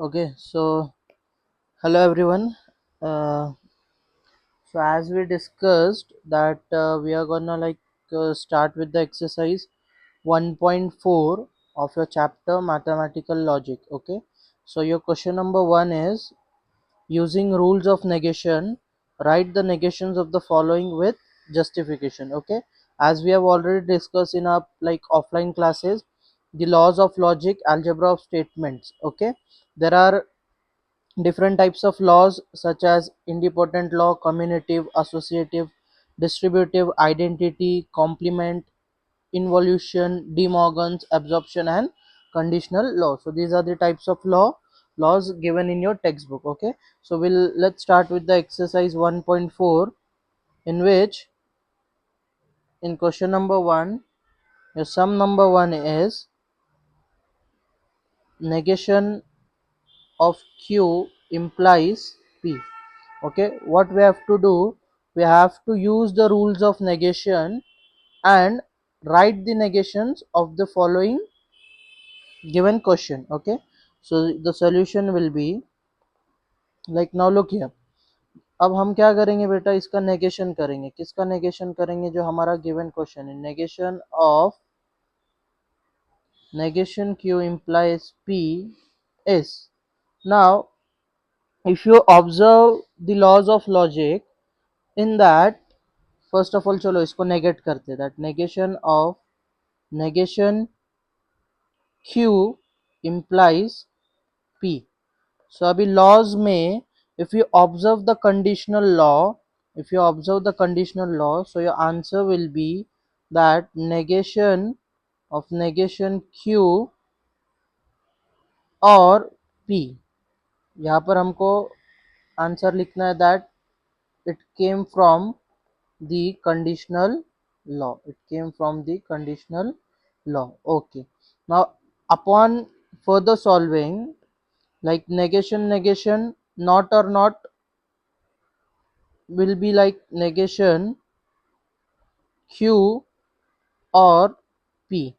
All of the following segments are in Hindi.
Okay, so hello everyone. Uh, so as we discussed that we are gonna start with the exercise 1.4 of your chapter mathematical logic. Okay, so your question number one is using rules of negation, write the negations of the following with justification. Okay, as we have already discussed in our offline classes, the laws of logic, algebra of statements. Okay, there are different types of laws such as independent law, commutative, associative, distributive, identity, complement, involution, De Morgan's, absorption, and conditional law. So these are the types of laws given in your textbook. Okay, so let's start with the exercise 1.4, in which in question number 1 your sum number 1 is negation of q implies p. Okay, what we have to do, we have to use the rules of negation and write the negations of the following given question. Okay, so the solution will be now look here. अब हम क्या करेंगे बेटा, इसका नेगेशन करेंगे. किसका नेगेशन करेंगे? जो हमारा गिवन क्वेश्चन है, negation q implies p is. Now if you observe the laws of logic, in that first of all चलो इसको नेगेट करते, that negation q implies p. सो अभी लॉज में if you observe the conditional law, so your answer will be that negation q और p. यहाँ पर हमको आंसर लिखना है that it came from the conditional law. Okay, now upon further solving, like negation not or not will be like negation q or p.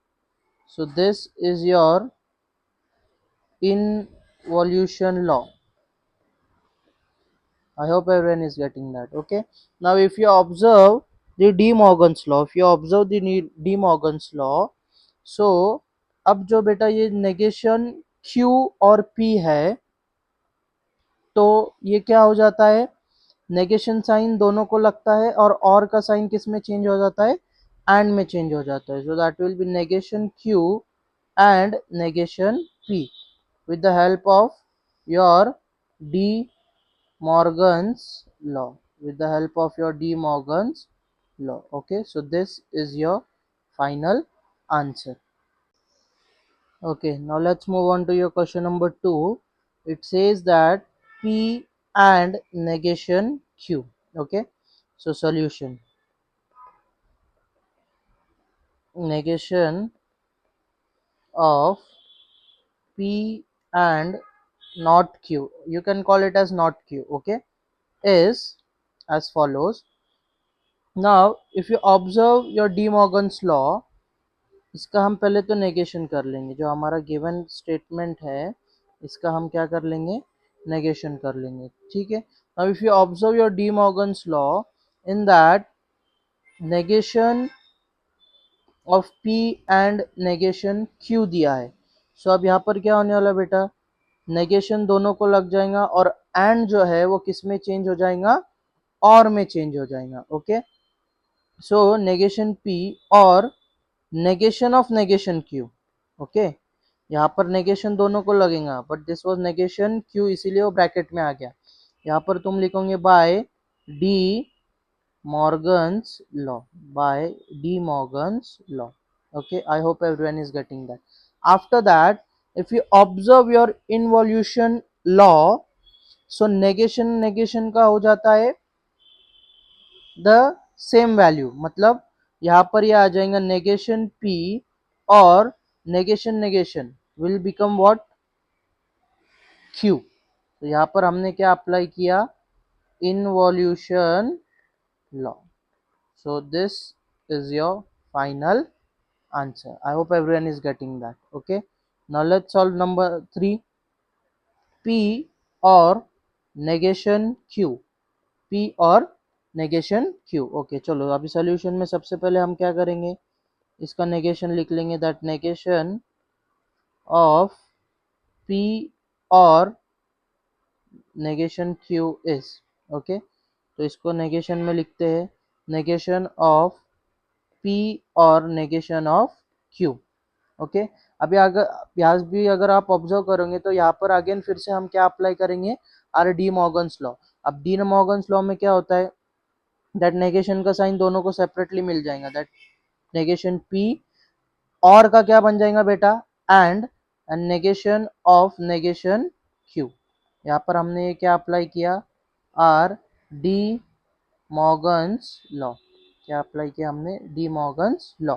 So this is your involution law. I hope everyone is getting that. Okay, now if you observe the De Morgan's law, so अब जो बेटा ये नेगेशन q और p है, तो ये क्या हो जाता है, नेगेशन साइन दोनों को लगता है और का साइन किस में चेंज हो जाता है, एंड में चेंज हो जाता है. So that will be negation q and negation p with the help of your De Morgan's law. Okay, so this is your final answer. Okay, now let's move on to your question number 2. It says that p and negation q. Okay, so solution, negation of p and not q, you can call it as not q. Okay, is as follows. Now if you observe your De Morgan's law, इसका हम पहले तो नेगेशन कर लेंगे. जो हमारा गिवन स्टेटमेंट है इसका हम क्या कर लेंगे, नेगेशन कर लेंगे. ठीक है, now if you observe your D Morgan's law, in that negation of P and negation Q दिया है. सो अब यहाँ पर क्या होने वाला बेटा, नेगेशन दोनों को लग जाएगा और एंड जो है वो किस में चेंज हो जाएगा, और में चेंज हो जाएगा. ओके, सो नेगेशन पी और negation of negation Q. Okay, यहाँ पर नेगेशन दोनों को लगेगा, but this was negation Q, इसीलिए वो ब्रैकेट में आ गया. यहाँ पर तुम लिखोगे by De Morgan's law. Okay, I hope everyone is getting that. After that, if you observe your involution law, so negation का हो जाता है द सेम वैल्यू, मतलब यहाँ पर ये आ जाएगा नेगेशन p और negation will become what, q. तो यहाँ पर हमने क्या अप्लाई किया, involution law. So this is your final answer. I hope everyone is getting that. Okay, now let's solve number 3. P और नेगेशन Q, P और नेगेशन Q। ओके चलो अभी सोल्यूशन में सबसे पहले हम क्या करेंगे, इसका नेगेशन लिख लेंगे, दैट नेगेशन ऑफ P और नेगेशन Q इज, ओके तो इसको नेगेशन में लिखते हैं, नेगेशन ऑफ P और नेगेशन ऑफ Q। ओके अभी अगर यहाँ भी अगर आप ऑब्जर्व करोगे तो यहाँ पर अगेन फिर से हम क्या अप्लाई करेंगे, आर डी मॉर्गन्स लॉ। अब डी मॉर्गन्स लॉ में क्या होता है, दैट नेगेशन का साइन दोनों को सेपरेटली मिल जाएगा, दैट नेगेशन P और का क्या बन जाएगा बेटा, and negation of negation Q। यहाँ पर हमने ये क्या अप्लाई किया, आर डी मॉर्गन्स लॉ, क्या अप्लाई किया हमने, De Morgan's law.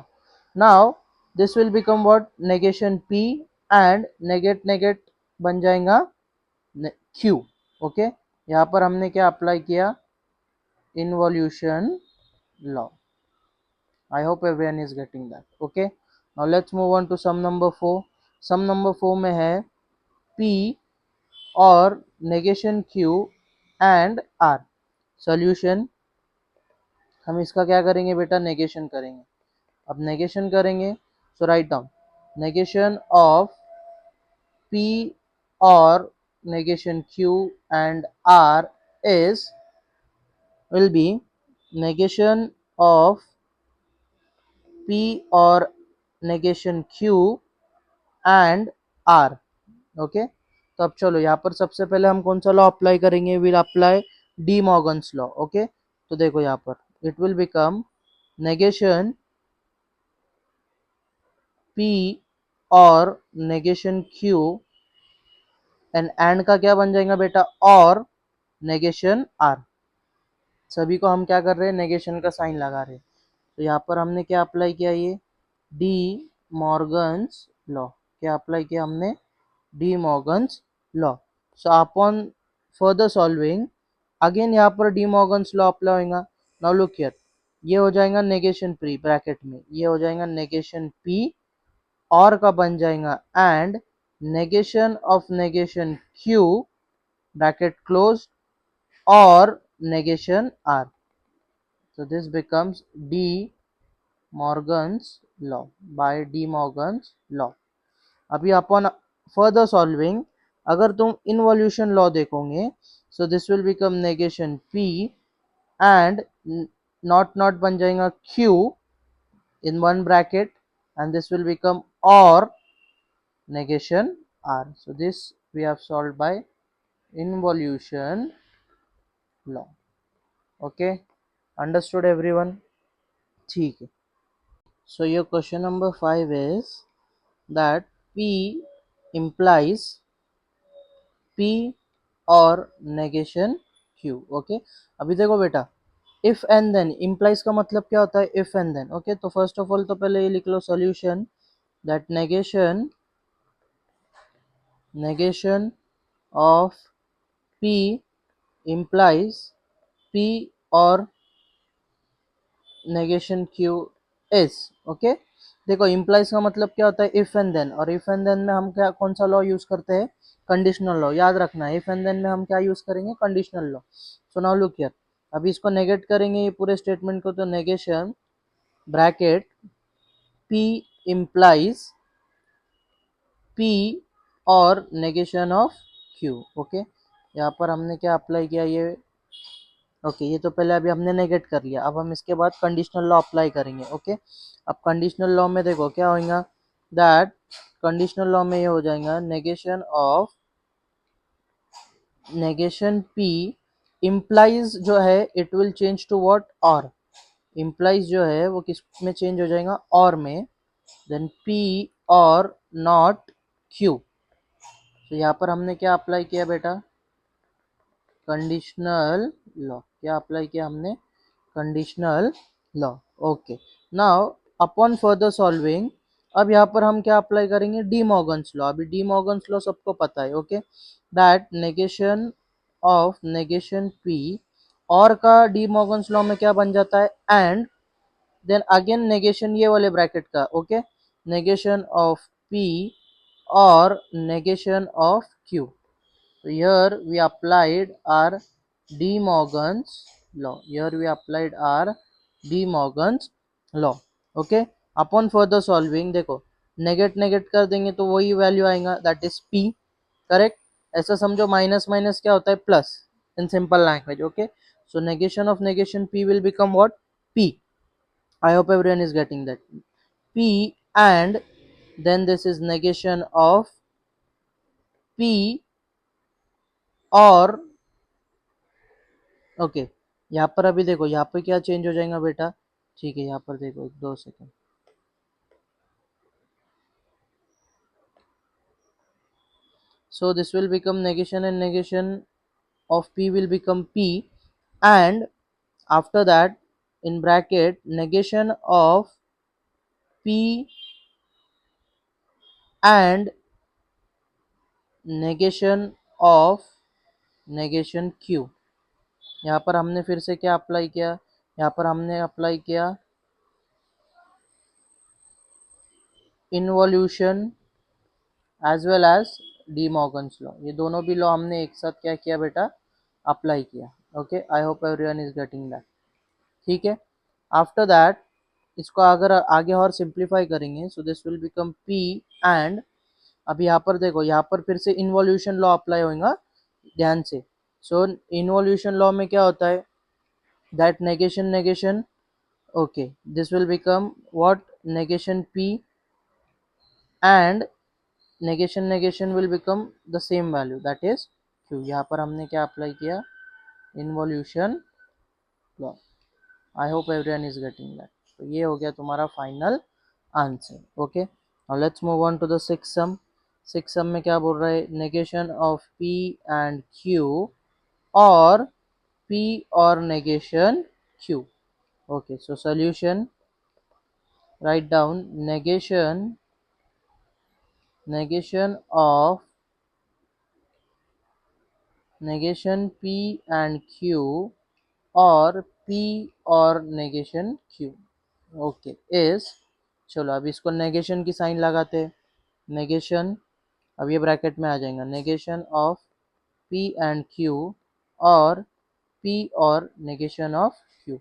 Now this will become what, negation P and negate negate बन जाएगा Q। ओके यहाँ पर हमने क्या अप्लाई किया, involution law. I hope everyone is getting that. Okay. Now let's move on to sum number 4. Sum number 4 में है P और negation Q and R. Solution, हम इसका क्या करेंगे बेटा, negation करेंगे। अब negation करेंगे, so write down negation of P और negation Q and R is, will be negation of P और negation Q and or. Okay तो अब चलो यहाँ पर सबसे पहले हम कौन सा लॉ अप्लाई करेंगे, will apply De Morgan's law. Okay तो देखो यहाँ पर it will become negation P और नेगेशन Q एंड का क्या बन जाएगा बेटा, और नेगेशन R। सभी को हम क्या कर रहे हैं, नेगेशन का साइन लगा रहे हैं। तो यहाँ पर हमने क्या अप्लाई किया, ये डी मॉर्गन्स लॉ, क्या अप्लाई किया हमने, De Morgan's law. So upon further solving again यहाँ पर डी मॉर्गन्स लॉ अप्लाई होगा। नाउ लुक हियर, ये हो जाएगा नेगेशन P ब्रैकेट में, ये हो जाएगा नेगेशन P और का बन जाएगा and negation of negation Q bracket close और negation R। so this becomes D Morgan's law, by D Morgan's law। अभी अपॉन फर्दर सॉल्विंग अगर तुम इनवॉल्यूशन लॉ देखोगे, so this will become negation P and not not बन जाएगा Q in one bracket and this will become or negation R। so this we have solved by involution law। okay understood everyone, ठीक है। so your question number 5 is that P implies P और नेगेशन Q। ओके अभी देखो बेटा, इफ एंड देन, इम्प्लाइज का मतलब क्या होता है, इफ एंड देन। ओके तो फर्स्ट ऑफ ऑल तो पहले ये लिख लो solution, that negation of P implies P और नेगेशन Q इज। ओके देखो इम्प्लाइज का मतलब क्या होता है, इफ एंड देन, और इफ एंड देन में हम क्या कौन सा लॉ यूज करते हैं, कंडीशनल लॉ। याद रखना है इफ एंड देन में हम क्या यूज करेंगे, conditional law. So now look here, अभी इसको नेगेट करेंगे ये पूरे स्टेटमेंट को, तो negation bracket P implies P और नेगेशन ऑफ Q। ओके यहाँ पर हमने क्या अप्लाई किया, ये ओके ये तो पहले अभी हमने नेगेट कर लिया, अब हम इसके बाद कंडीशनल लॉ अप्लाई करेंगे। ओके अब कंडीशनल लॉ में देखो क्या होगा, दैट कंडीशनल लॉ में ये हो जाएगा negation of negation P implies जो है it will change to what, और इम्प्लाइज जो है वो किस में चेंज हो जाएगा, और में, देन P और नॉट Q। तो यहाँ पर हमने क्या अप्लाई किया बेटा, कंडीशनल लॉ, क्या अप्लाई किया हमने, conditional law. Okay now upon further solving अब यहाँ पर हम क्या अप्लाई करेंगे, डी मॉर्गन्स लॉ। अभी डी मॉर्गन्स लॉ सबको पता है। Okay that negation of negation P और का डी मॉर्गन्स लॉ में क्या बन जाता है, एंड देन अगेन नेगेशन ये वाले ब्रैकेट का। ओके नेगेशन ऑफ P और negation of Q। So here we applied our De Morgan's law. Here we applied our De Morgan's law. Okay. Upon further solving, देखो नेगेट नेगेट कर देंगे तो वही वैल्यू आएगा, दैट इज P. करेक्ट. ऐसा समझो माइनस माइनस क्या होता है, plus, in simple language. Okay. So negation of negation P will become what? P. I hope everyone is getting that. P, and then this is negation of P और ओके. यहाँ पर अभी देखो यहाँ पर क्या चेंज हो जाएगा बेटा. ठीक है, यहाँ पर देखो 2 second. So this will become negation, and negation of P will become P, and after that in bracket negation of P and negation of negation Q. यहाँ पर हमने फिर से क्या अप्लाई किया, यहाँ पर हमने अप्लाई किया involution as well as De Morgan's law. ये दोनों भी लॉ हमने एक साथ क्या किया बेटा, अप्लाई किया. Okay. I hope everyone is getting that. ठीक है. आफ्टर दैट इसको अगर आगे और सिंप्लीफाई करेंगे, so this will become P and, अब यहाँ पर देखो यहाँ पर फिर से इन्वोल्यूशन लॉ अप्लाई होगा, ध्यान से. सो इन्वोल्यूशन लॉ में क्या होता है, that negation negation, okay, this will become what, negation P, and negation negation will become the same value, that is Q. यहाँ पर हमने क्या अप्लाई किया, involution law. I hope everyone is getting that. तो ये हो गया तुम्हारा final answer. Okay. Now let's move on to the six sum. Six sum में क्या बोल रहा है, negation of P and Q और P और negation Q. Okay, so solution, write down negation of negation P and Q और P और negation Q. ओके इज, चलो अब इसको नेगेशन की साइन लगाते हैं. नेगेशन, अब ये ब्रैकेट में आ जाएगा, negation of P and Q और P और negation of Q.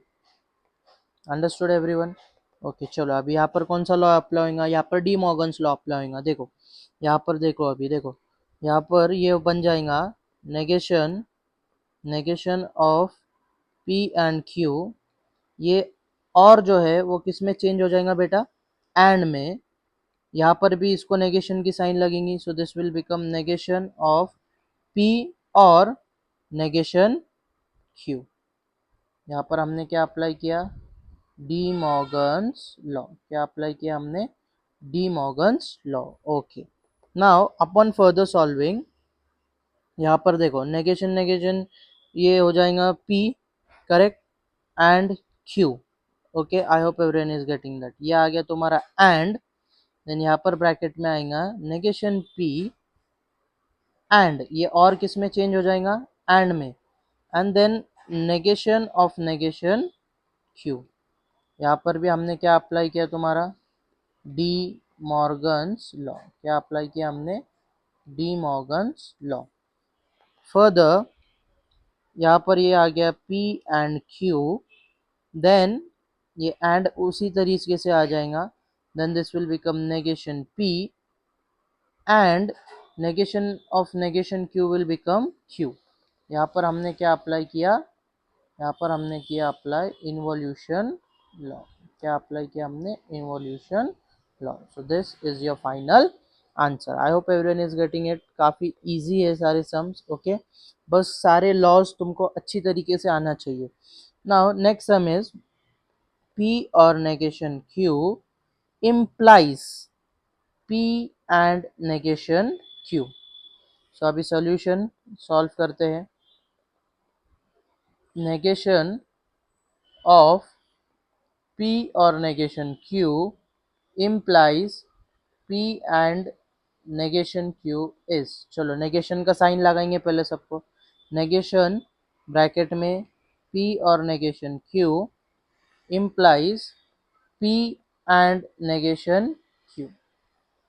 Understood everyone. Okay. चलो अभी यहाँ पर कौन सा लॉ अप्लाई होगा, यहाँ पर डी मॉर्गन्स लॉ अप्लाई होगा. देखो यहाँ पर देखो, अभी देखो यहाँ पर ये बन जाएगा negation negation of P and Q. ये और जो है वो किस में चेंज हो जाएगा बेटा, एंड में. यहाँ पर भी इसको नेगेशन की साइन लगेंगी, so this will become negation of P और नेगेशन Q. यहाँ पर हमने क्या अप्लाई किया, डी मॉर्गन्स लॉ. क्या अप्लाई किया हमने, De Morgan's law. Okay. Now upon further solving, यहाँ पर देखो नेगेशन नेगेशन ये हो जाएगा P, correct, and Q. Okay. I hope everyone is getting that. ये आ गया तुम्हारा एंड, देन यहाँ पर ब्रैकेट में आएगा नेगेशन P एंड, ये और किस में चेंज हो जाएगा, एंड में, and then negation of negation Q. यहाँ पर भी हमने क्या अप्लाई किया तुम्हारा, डी मॉर्गन्स लॉ. क्या अप्लाई किया हमने, डी मॉर्गन्स लॉ. फर्दर यहाँ पर ये आ गया P एंड Q, देन ये एंड उसी तरीके से आ जाएगा, then this will become negation P and negation of negation Q will become Q. यहाँ पर हमने क्या अप्लाई किया, यहाँ पर हमने किया अप्लाई इन्वोल्यूशन लॉ. क्या अप्लाई किया हमने, involution law. So this is your final answer. I hope everyone is getting it. काफ़ी इजी है सारे सम्स. ओके. बस सारे लॉज तुमको अच्छी तरीके से आना चाहिए. Now next sum is P और negation Q implies P and negation Q. So अभी सॉल्यूशन सॉल्व करते हैं. नेगेशन ऑफ P और negation Q implies P and negation Q is, चलो नेगेशन का साइन लगाएंगे पहले सबको. नेगेशन ब्रैकेट में P और negation Q implies P and negation Q.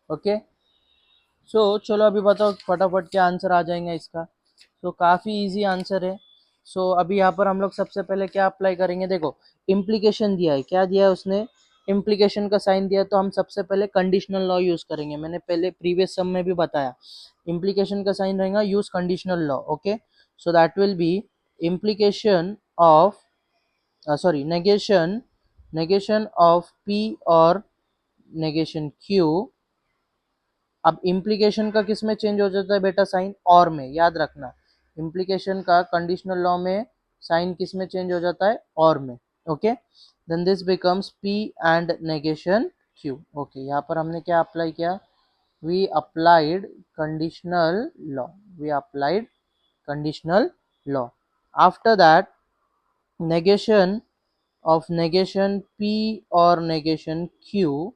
Okay. So चलो अभी बताओ फटाफट क्या आंसर आ जाएगा इसका. तो काफ़ी इजी आंसर है। सो अभी यहाँ पर हम लोग सबसे पहले क्या अप्लाई करेंगे, देखो इम्प्लीकेशन दिया है, क्या दिया है उसने, इम्प्लीकेशन का साइन दिया, तो हम सबसे पहले कंडीशनल लॉ यूज़ करेंगे। मैंने पहले प्रीवियस सम में भी बताया, इम्प्लीकेशन का साइन रहेगा use conditional law. Okay, so that will be implication of sorry negation of P और नेगेशन Q। अब इम्प्लीकेशन का किस में चेंज हो जाता है बेटा, साइन और में, याद रखना इम्प्लीकेशन का कंडीशनल लॉ में साइन किस में चेंज हो जाता है, और में। Okay, then this becomes P and negation Q। Okay, यहाँ पर हमने क्या अप्लाई किया, we applied conditional law, we applied conditional law. After that negation of negation P और नेगेशन Q,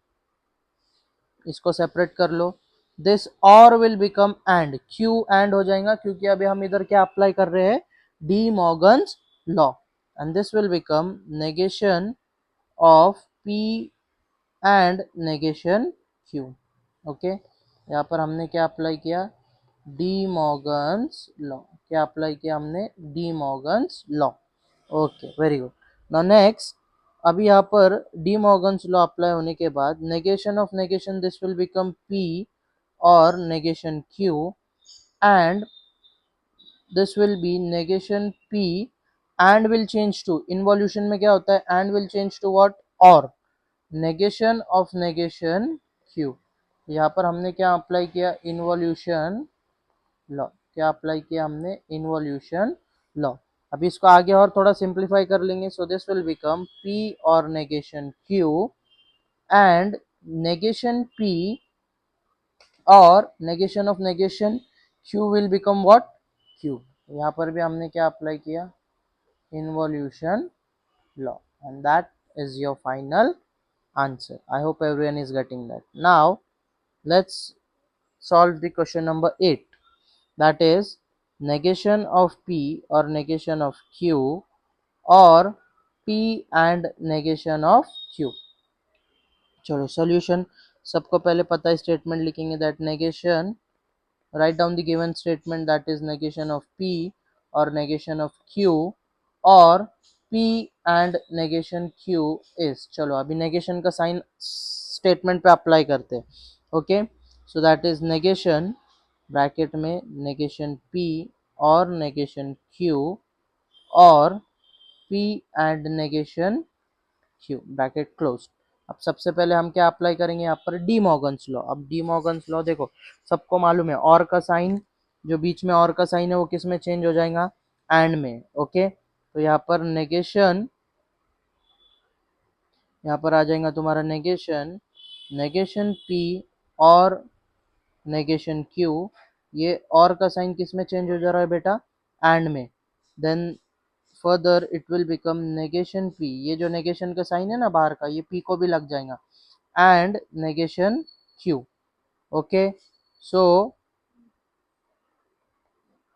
इसको सेपरेट कर लो, दिस और will become and, Q and हो जाएगा क्योंकि अभी हम इधर क्या अप्लाई कर रहे हैं, D Morgan's law, and this will become negation of P and negation Q. Okay, यहाँ पर हमने क्या अप्लाई किया, डी मॉर्गन्स लॉ, क्या अप्लाई किया हमने, De Morgan's law. Okay, very good. Now next, अभी यहाँ पर डी मॉर्गन्स लॉ अप्लाई होने के बाद negation of negation, this will become P और negation Q, and this will be negation P and will change to, involution में क्या होता है, and will change to what, और नेगेशन ऑफ नेगेशन क्यू। यहाँ पर हमने क्या अप्लाई किया, इन्वॉल्यूशन लॉ, क्या अप्लाई किया हमने, इन्वॉल्यूशन लॉ। अभी इसको आगे और थोड़ा सिंप्लीफाई कर लेंगे, so this will become P और negation Q and negation P और negation of negation Q will become what, Q। यहाँ पर भी हमने क्या अप्लाई किया, involution law, and that is your final answer. I hope everyone is getting that. Now let's solve the question number 8, that is negation of P or negation of Q or P and negation of Q। चलो सॉल्यूशन, सबको पहले पता है, स्टेटमेंट लिखेंगे that negation, write down the given statement, that is negation of P or negation of Q or P and negation Q is, चलो अभी नेगेशन का साइन स्टेटमेंट पे अप्लाई करते हैं। Okay, so that is negation, bracket में नेगेशन P और नेगेशन Q और P and negation Q, bracket close. अब सबसे पहले हम क्या अप्लाई करेंगे यहाँ पर, डी मॉर्गन्स लॉ। अब डी मॉर्गन्स लॉ देखो सबको मालूम है, और का साइन, जो बीच में और का साइन है वो किस में चेंज हो जाएगा, एंड में। ओके, तो यहाँ पर नेगेशन, यहाँ पर आ जाएगा तुम्हारा नेगेशन, नेगेशन P और नेगेशन Q, ये और का साइन किस में चेंज हो जा रहा है बेटा, एंड में। Then further it will become negation P, ये जो नेगेशन का साइन है ना बाहर का, ये P को भी लग जाएगा, and negation Q। Okay, so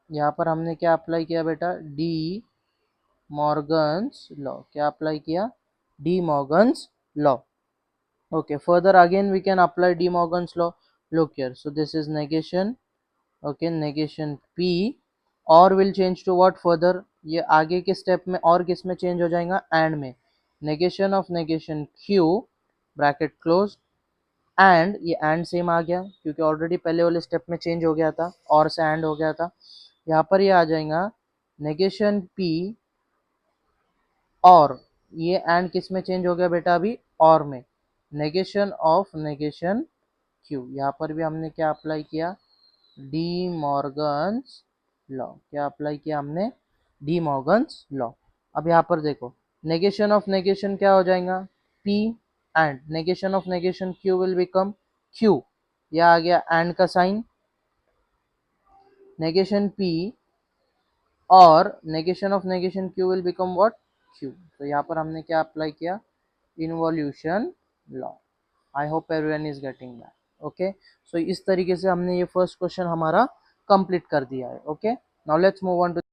यहाँ पर हमने क्या अप्लाई किया बेटा, डी मॉर्गन्स लॉ, क्या अप्लाई किया, De Morgan's law. Okay, further again we can apply De Morgan's law, look here, so this is negation, okay negation P और will change to what, further ये आगे के स्टेप में और किस में चेंज हो जाएगा, एंड में, negation of negation Q, bracket close, and ये एंड सेम आ गया क्योंकि ऑलरेडी पहले वाले स्टेप में चेंज हो गया था, और से एंड हो गया था। यहाँ पर ये आ जाएगा नेगेशन P और ये एंड किस में चेंज हो गया बेटा, अभी और में, नेगेशन ऑफ नेगेशन Q। यहाँ पर भी हमने क्या अप्लाई किया, डी मॉर्गन्स लॉ, क्या अप्लाई किया हमने, डी मॉर्गन्स लॉ। अब यहाँ पर देखो नेगेशन ऑफ नेगेशन क्या हो जाएगा, P and negation of negation Q will become Q, यह आ गया एंड का साइन, नेगेशन P और negation of negation Q will become what, Q। तो यहाँ पर हमने क्या अप्लाई किया, involution law. I hope everyone is getting that. Okay, so इस तरीके से हमने ये फर्स्ट क्वेश्चन हमारा कंप्लीट कर दिया है। Okay, now let's move on to